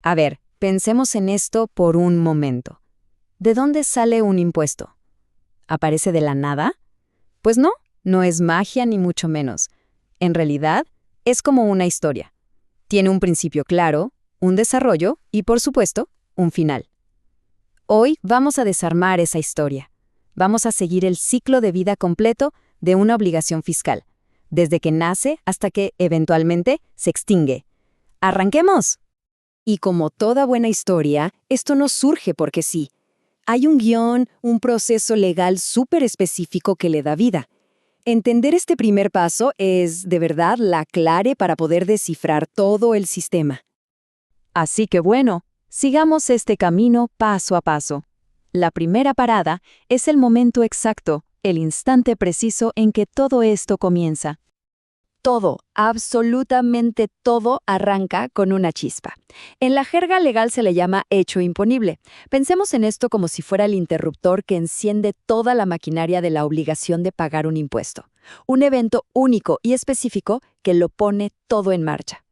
A ver, pensemos en esto por un momento. ¿De dónde sale un impuesto? ¿Aparece de la nada? Pues no, no es magia ni mucho menos. En realidad, es como una historia. Tiene un principio claro, un desarrollo y, por supuesto, un final. Hoy vamos a desarmar esa historia. Vamos a seguir el ciclo de vida completo de una obligación fiscal, desde que nace hasta que, eventualmente, se extingue. ¡Arranquemos! Y como toda buena historia, esto no surge porque sí. Hay un guión, un proceso legal súper específico que le da vida. Entender este primer paso es, de verdad, la clave para poder descifrar todo el sistema. Así que bueno, sigamos este camino paso a paso. La primera parada es el momento exacto, el instante preciso en que todo esto comienza. Todo, absolutamente todo arranca con una chispa. En la jerga legal se le llama hecho imponible. Pensemos en esto como si fuera el interruptor que enciende toda la maquinaria de la obligación de pagar un impuesto. Un evento único y específico que lo pone todo en marcha.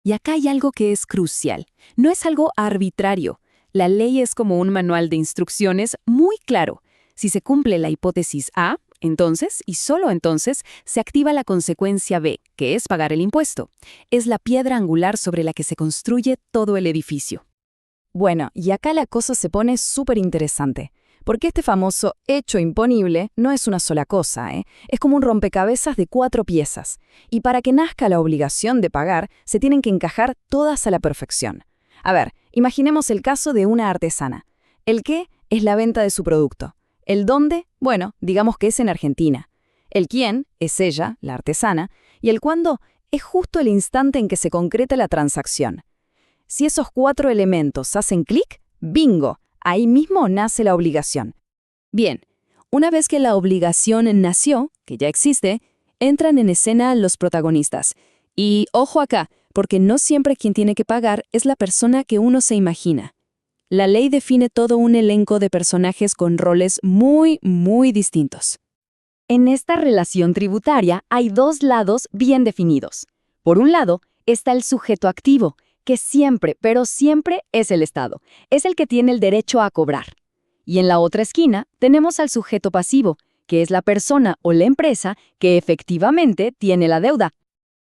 Y acá hay algo que es crucial. No es algo arbitrario. La ley es como un manual de instrucciones muy claro. Si se cumple la hipótesis A, entonces, y solo entonces, se activa la consecuencia B, que es pagar el impuesto. Es la piedra angular sobre la que se construye todo el edificio. Bueno, y acá la cosa se pone súper interesante, porque este famoso hecho imponible no es una sola cosa, ¿eh? Es como un rompecabezas de 4 piezas. Y para que nazca la obligación de pagar, se tienen que encajar todas a la perfección. A ver, imaginemos el caso de una artesana. El qué es la venta de su producto. El dónde, bueno, digamos que es en Argentina. El quién es ella, la artesana, y el cuándo es justo el instante en que se concreta la transacción. Si esos 4 elementos hacen clic, ¡bingo! Ahí mismo nace la obligación. Bien, una vez que la obligación nació, que ya existe, entran en escena los protagonistas. Y ojo acá, porque no siempre quien tiene que pagar es la persona que uno se imagina. La ley define todo un elenco de personajes con roles muy, muy distintos. En esta relación tributaria hay 2 lados bien definidos. Por un lado, está el sujeto activo, que siempre, pero siempre es el Estado. Es el que tiene el derecho a cobrar. Y en la otra esquina tenemos al sujeto pasivo, que es la persona o la empresa que efectivamente tiene la deuda.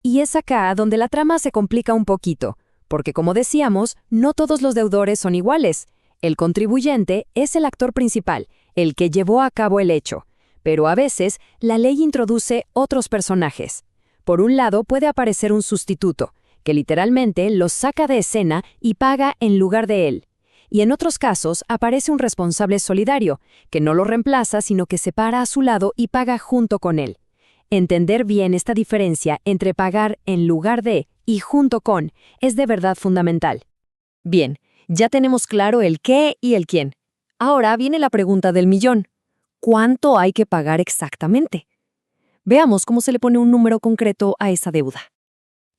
Y es acá donde la trama se complica un poquito. Porque, como decíamos, no todos los deudores son iguales. El contribuyente es el actor principal, el que llevó a cabo el hecho. Pero a veces, la ley introduce otros personajes. Por un lado, puede aparecer un sustituto, que literalmente lo saca de escena y paga en lugar de él. Y en otros casos, aparece un responsable solidario, que no lo reemplaza, sino que se para a su lado y paga junto con él. Entender bien esta diferencia entre pagar en lugar de y junto con es de verdad fundamental. Bien, ya tenemos claro el qué y el quién. Ahora viene la pregunta del millón. ¿Cuánto hay que pagar exactamente? Veamos cómo se le pone un número concreto a esa deuda.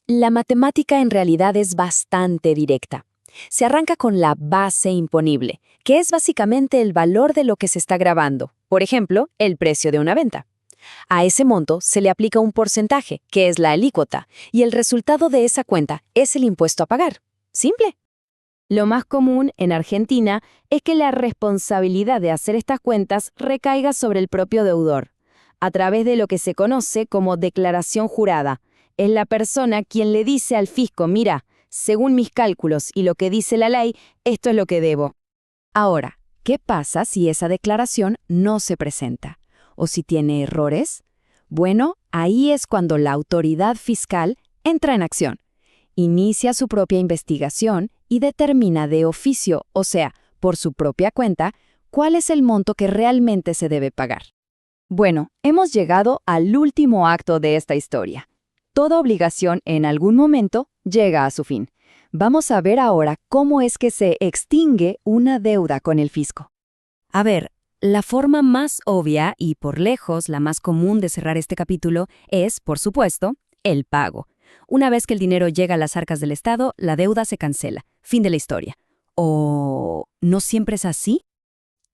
La matemática en realidad es bastante directa. Se arranca con la base imponible, que es básicamente el valor de lo que se está gravando, por ejemplo, el precio de una venta. A ese monto se le aplica un porcentaje, que es la alícuota, y el resultado de esa cuenta es el impuesto a pagar. Simple. Lo más común en Argentina es que la responsabilidad de hacer estas cuentas recaiga sobre el propio deudor, a través de lo que se conoce como declaración jurada. Es la persona quien le dice al fisco, mira, según mis cálculos y lo que dice la ley, esto es lo que debo. Ahora, ¿qué pasa si esa declaración no se presenta? ¿O si tiene errores? Bueno, ahí es cuando la autoridad fiscal entra en acción. Inicia su propia investigación y determina de oficio, o sea, por su propia cuenta, cuál es el monto que realmente se debe pagar. Bueno, hemos llegado al último acto de esta historia. Toda obligación en algún momento llega a su fin. Vamos a ver ahora cómo es que se extingue una deuda con el fisco. A ver, la forma más obvia y por lejos la más común de cerrar este capítulo es, por supuesto, el pago. Una vez que el dinero llega a las arcas del Estado, la deuda se cancela. Fin de la historia. ¿O no siempre es así?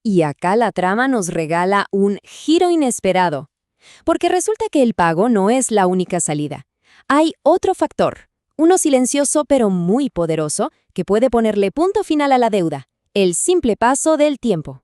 Y acá la trama nos regala un giro inesperado. Porque resulta que el pago no es la única salida. Hay otro factor, uno silencioso pero muy poderoso, que puede ponerle punto final a la deuda, el simple paso del tiempo.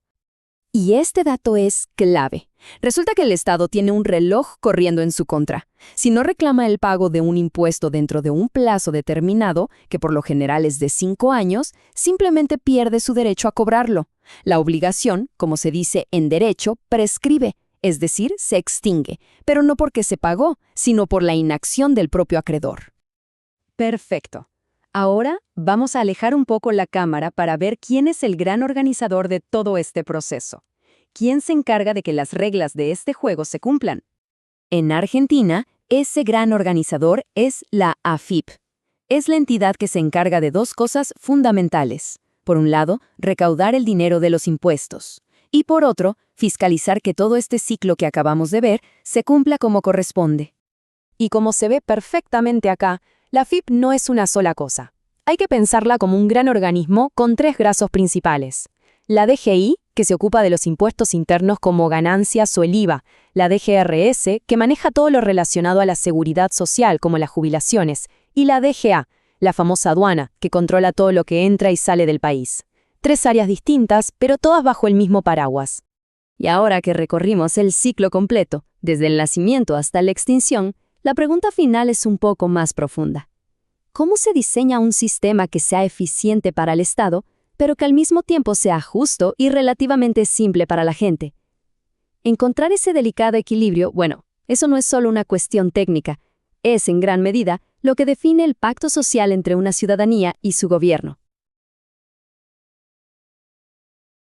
Y este dato es clave. Resulta que el Estado tiene un reloj corriendo en su contra. Si no reclama el pago de un impuesto dentro de un plazo determinado, que por lo general es de 5 años, simplemente pierde su derecho a cobrarlo. La obligación, como se dice en derecho, prescribe, es decir, se extingue, pero no porque se pagó, sino por la inacción del propio acreedor. Perfecto. Ahora vamos a alejar un poco la cámara para ver quién es el gran organizador de todo este proceso. ¿Quién se encarga de que las reglas de este juego se cumplan? En Argentina, ese gran organizador es la AFIP. Es la entidad que se encarga de dos cosas fundamentales. Por un lado, recaudar el dinero de los impuestos. Y por otro, fiscalizar que todo este ciclo que acabamos de ver se cumpla como corresponde. Y como se ve perfectamente acá, la AFIP no es una sola cosa. Hay que pensarla como un gran organismo con 3 brazos principales. La DGI, que se ocupa de los impuestos internos como ganancias o el IVA. La DGRS, que maneja todo lo relacionado a la seguridad social como las jubilaciones. Y la DGA, la famosa aduana, que controla todo lo que entra y sale del país. 3 áreas distintas, pero todas bajo el mismo paraguas. Y ahora que recorrimos el ciclo completo, desde el nacimiento hasta la extinción, la pregunta final es un poco más profunda. ¿Cómo se diseña un sistema que sea eficiente para el Estado, pero que al mismo tiempo sea justo y relativamente simple para la gente? Encontrar ese delicado equilibrio, bueno, eso no es solo una cuestión técnica, es en gran medida lo que define el pacto social entre una ciudadanía y su gobierno.